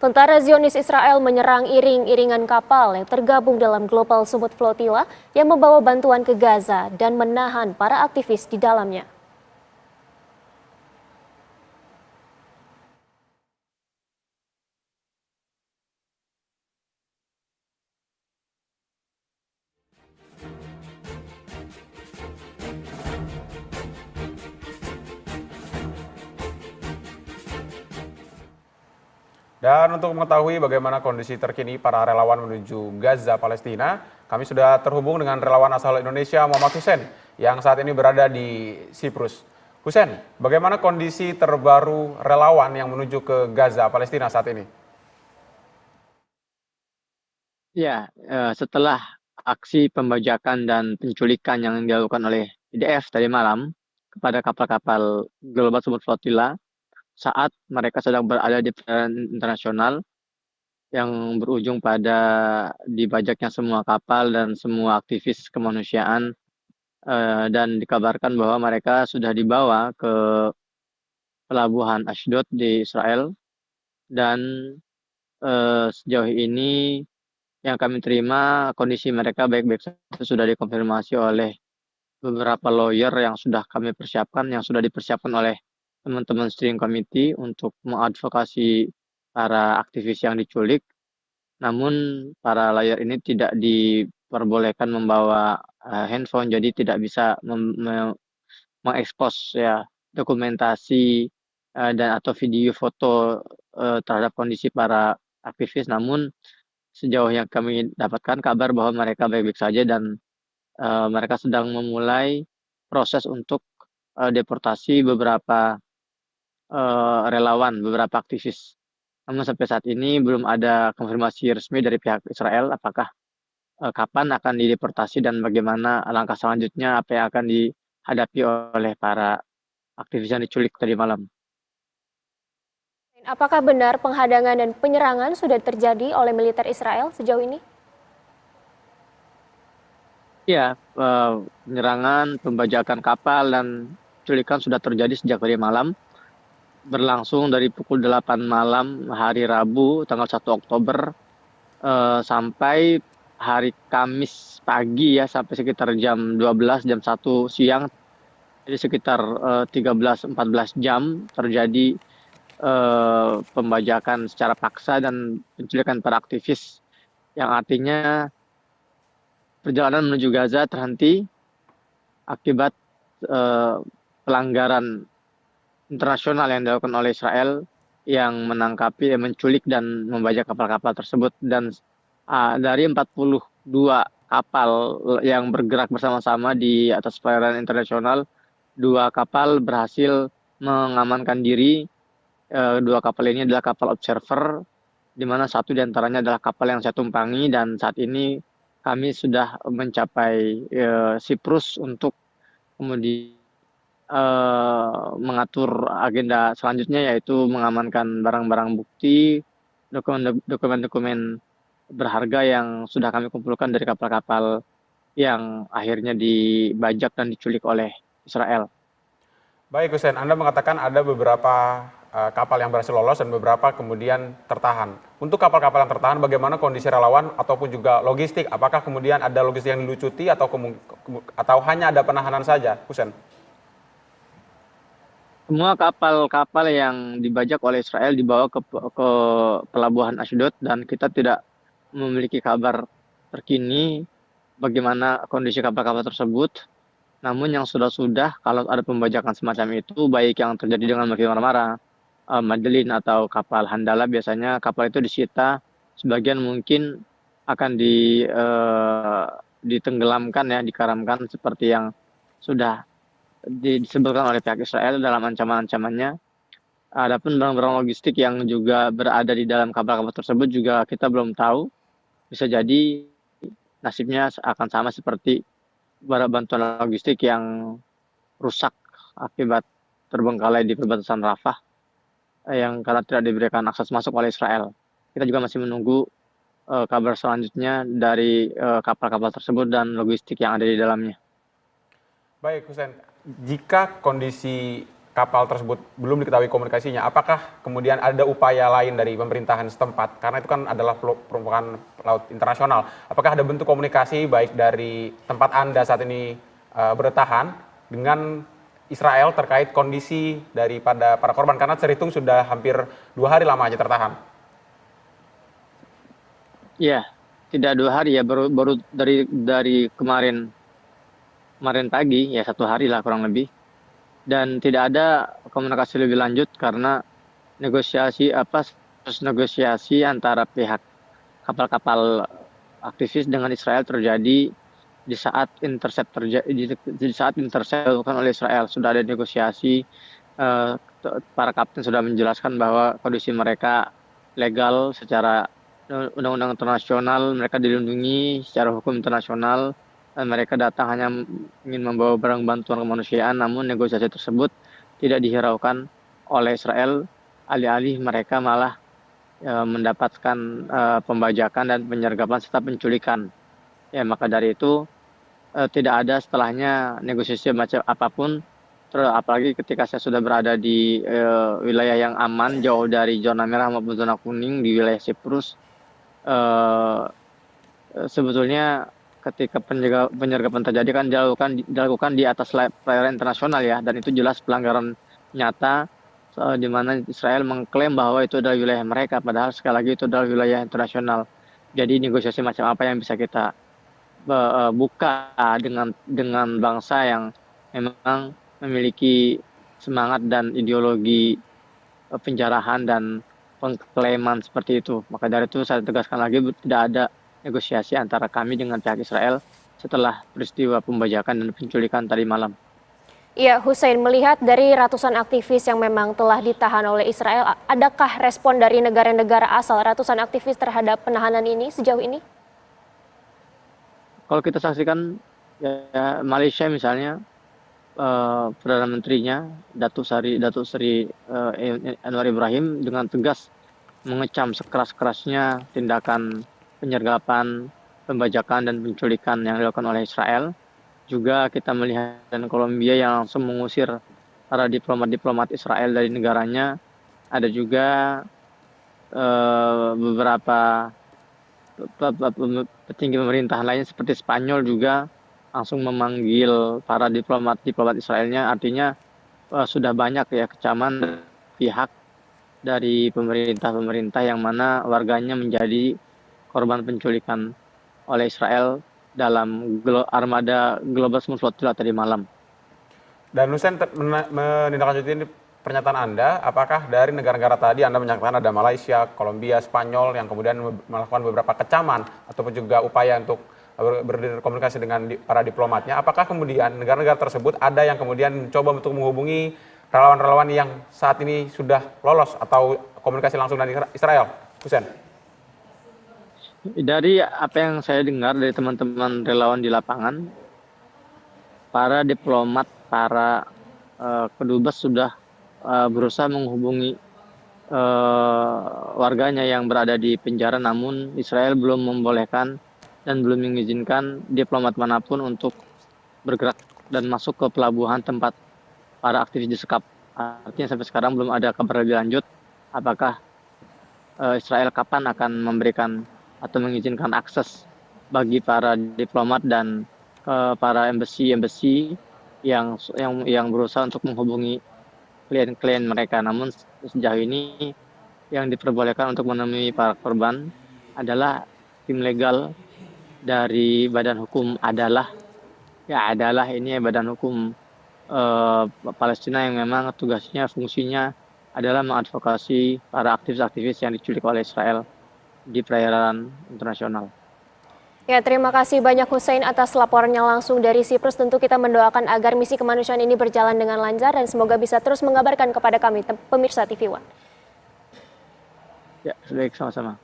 Tentara Zionis Israel menyerang iring-iringan kapal yang tergabung dalam Global Summit Flotilla yang membawa bantuan ke Gaza dan menahan para aktivis di dalamnya. Dan untuk mengetahui bagaimana kondisi terkini para relawan menuju Gaza, Palestina, kami sudah terhubung dengan relawan asal Indonesia Muhammad Hussein yang saat ini berada di Siprus. Hussein, bagaimana kondisi terbaru relawan yang menuju ke Gaza, Palestina saat ini? Ya, setelah aksi pembajakan dan penculikan yang dilakukan oleh IDF tadi malam kepada kapal-kapal Global Summit Flotilla saat mereka sedang berada di perairan internasional yang berujung pada dibajaknya semua kapal dan semua aktivis kemanusiaan, dan dikabarkan bahwa mereka sudah dibawa ke pelabuhan Ashdod di Israel dan sejauh ini yang kami terima kondisi mereka baik-baik saja, sudah dikonfirmasi oleh beberapa lawyer yang sudah kami persiapkan, yang sudah dipersiapkan oleh teman-teman steering committee untuk mengadvokasi para aktivis yang diculik. Namun para lawyer ini tidak diperbolehkan membawa handphone, jadi tidak bisa mengekspos ya dokumentasi dan atau video foto terhadap kondisi para aktivis. Namun sejauh yang kami dapatkan kabar bahwa mereka baik-baik saja dan mereka sedang memulai proses untuk deportasi beberapa relawan, beberapa aktivis. Namun sampai saat ini belum ada konfirmasi resmi dari pihak Israel apakah kapan akan dideportasi dan bagaimana langkah selanjutnya apa yang akan dihadapi oleh para aktivis yang diculik tadi malam. Apakah benar penghadangan dan penyerangan sudah terjadi oleh militer Israel sejauh ini? Ya, penyerangan, pembajakan kapal dan penculikan sudah terjadi sejak tadi malam, berlangsung dari pukul 8 malam hari Rabu tanggal 1 Oktober sampai hari Kamis pagi ya, sampai sekitar jam 12, jam 1 siang. Jadi sekitar 13-14 jam terjadi pembajakan secara paksa dan penculikan para aktivis, yang artinya perjalanan menuju Gaza terhenti akibat pelanggaran internasional yang dilakukan oleh Israel yang menculik dan membajak kapal-kapal tersebut. Dan dari 42 kapal yang bergerak bersama-sama di atas perairan internasional, 2 kapal berhasil mengamankan diri. 2 kapal ini adalah kapal observer, di mana satu diantaranya adalah kapal yang saya tumpangi, dan saat ini kami sudah mencapai Siprus untuk kemudian mengatur agenda selanjutnya, yaitu mengamankan barang-barang bukti, dokumen-dokumen berharga yang sudah kami kumpulkan dari kapal-kapal yang akhirnya dibajak dan diculik oleh Israel. Baik Hussein, Anda mengatakan ada beberapa kapal yang berhasil lolos dan beberapa kemudian tertahan. Untuk kapal-kapal yang tertahan, bagaimana kondisi relawan ataupun juga logistik? Apakah kemudian ada logistik yang dilucuti atau hanya ada penahanan saja, Hussein? Semua kapal-kapal yang dibajak oleh Israel dibawa ke pelabuhan Ashdod, dan kita tidak memiliki kabar terkini bagaimana kondisi kapal-kapal tersebut. Namun yang sudah-sudah, kalau ada pembajakan semacam itu, baik yang terjadi dengan Makin Marmara, Madeline atau kapal Handala, biasanya kapal itu disita, sebagian mungkin akan ditenggelamkan ya, dikaramkan seperti yang sudah disebutkan oleh pihak Israel dalam ancaman-ancamannya. Adapun barang-barang logistik yang juga berada di dalam kapal-kapal tersebut juga kita belum tahu. Bisa jadi nasibnya akan sama seperti barang bantuan logistik yang rusak akibat terbengkalai di perbatasan Rafah, yang karena tidak diberikan akses masuk oleh Israel. Kita juga masih menunggu kabar selanjutnya dari kapal-kapal tersebut dan logistik yang ada di dalamnya. Baik Hussein, jika kondisi kapal tersebut belum diketahui komunikasinya, apakah kemudian ada upaya lain dari pemerintahan setempat? Karena itu kan adalah permukaan laut internasional. Apakah ada bentuk komunikasi baik dari tempat Anda saat ini bertahan dengan Israel terkait kondisi daripada para korban? Karena terhitung sudah hampir 2 hari lamanya tertahan. Ya, tidak 2 hari ya, baru dari kemarin pagi ya, 1 hari lah kurang lebih. Dan tidak ada komunikasi lebih lanjut karena terus negosiasi antara pihak kapal-kapal aktivis dengan Israel terjadi di saat intercept dilakukan oleh Israel. Sudah ada negosiasi, para kapten sudah menjelaskan bahwa kondisi mereka legal secara undang-undang internasional, mereka dilindungi secara hukum internasional. Mereka datang hanya ingin membawa barang bantuan kemanusiaan, namun negosiasi tersebut tidak dihiraukan oleh Israel. Alih-alih mereka malah mendapatkan pembajakan dan penyergapan serta penculikan. Ya, maka dari itu tidak ada setelahnya negosiasi macam apapun. Apalagi ketika saya sudah berada di wilayah yang aman, jauh dari zona merah maupun zona kuning di wilayah Siprus. Sebetulnya ketika penyergapan terjadi kan dilakukan di atas perairan internasional ya, dan itu jelas pelanggaran nyata, di mana Israel mengklaim bahwa itu adalah wilayah mereka, padahal sekali lagi itu adalah wilayah internasional. Jadi negosiasi macam apa yang bisa kita buka dengan bangsa yang memang memiliki semangat dan ideologi penjarahan dan pengklaiman seperti itu. Maka dari itu saya tegaskan lagi, tidak ada negosiasi antara kami dengan pihak Israel setelah peristiwa pembajakan dan penculikan tadi malam. Iya, Hussein, melihat dari ratusan aktivis yang memang telah ditahan oleh Israel, adakah respon dari negara-negara asal ratusan aktivis terhadap penahanan ini sejauh ini? Kalau kita saksikan ya, Malaysia misalnya, Perdana Menterinya Datuk Seri Anwar Ibrahim dengan tegas mengecam sekeras-kerasnya tindakan penyergapan, pembajakan, dan penculikan yang dilakukan oleh Israel. Juga kita melihat dan Kolombia yang langsung mengusir para diplomat Israel dari negaranya. Ada juga beberapa petinggi pemerintahan lainnya seperti Spanyol juga langsung memanggil para diplomat Israelnya. Artinya sudah banyak ya kecaman pihak dari pemerintah yang mana warganya menjadi korban penculikan oleh Israel dalam armada Global Smooth Flotilla tadi malam. Dan Hussein menindaklanjuti pernyataan Anda, apakah dari negara-negara tadi Anda menyatakan ada Malaysia, Kolombia, Spanyol yang kemudian melakukan beberapa kecaman ataupun juga upaya untuk berkomunikasi dengan para diplomatnya, apakah kemudian negara-negara tersebut ada yang kemudian mencoba untuk menghubungi relawan-relawan yang saat ini sudah lolos atau komunikasi langsung dengan Israel? Hussein? Dari apa yang saya dengar dari teman-teman relawan di lapangan, para diplomat, para kedubes sudah berusaha menghubungi warganya yang berada di penjara, namun Israel belum membolehkan dan belum mengizinkan diplomat manapun untuk bergerak dan masuk ke pelabuhan tempat para aktivis disekap. Artinya sampai sekarang belum ada kabar lebih lanjut apakah Israel kapan akan memberikan atau mengizinkan akses bagi para diplomat dan para embassy yang berusaha untuk menghubungi klien-klien mereka. Namun sejauh ini yang diperbolehkan untuk menemui para korban adalah tim legal dari Badan Hukum Adalah. Ya, Adalah ini Badan Hukum Palestina yang memang tugasnya, fungsinya adalah mengadvokasi para aktivis-aktivis yang diculik oleh Israel di perairan internasional. Ya, terima kasih banyak Hussein atas laporannya langsung dari Siprus. Tentu kita mendoakan agar misi kemanusiaan ini berjalan dengan lancar dan semoga bisa terus mengabarkan kepada kami, pemirsa TV One. Ya, baik, sama-sama.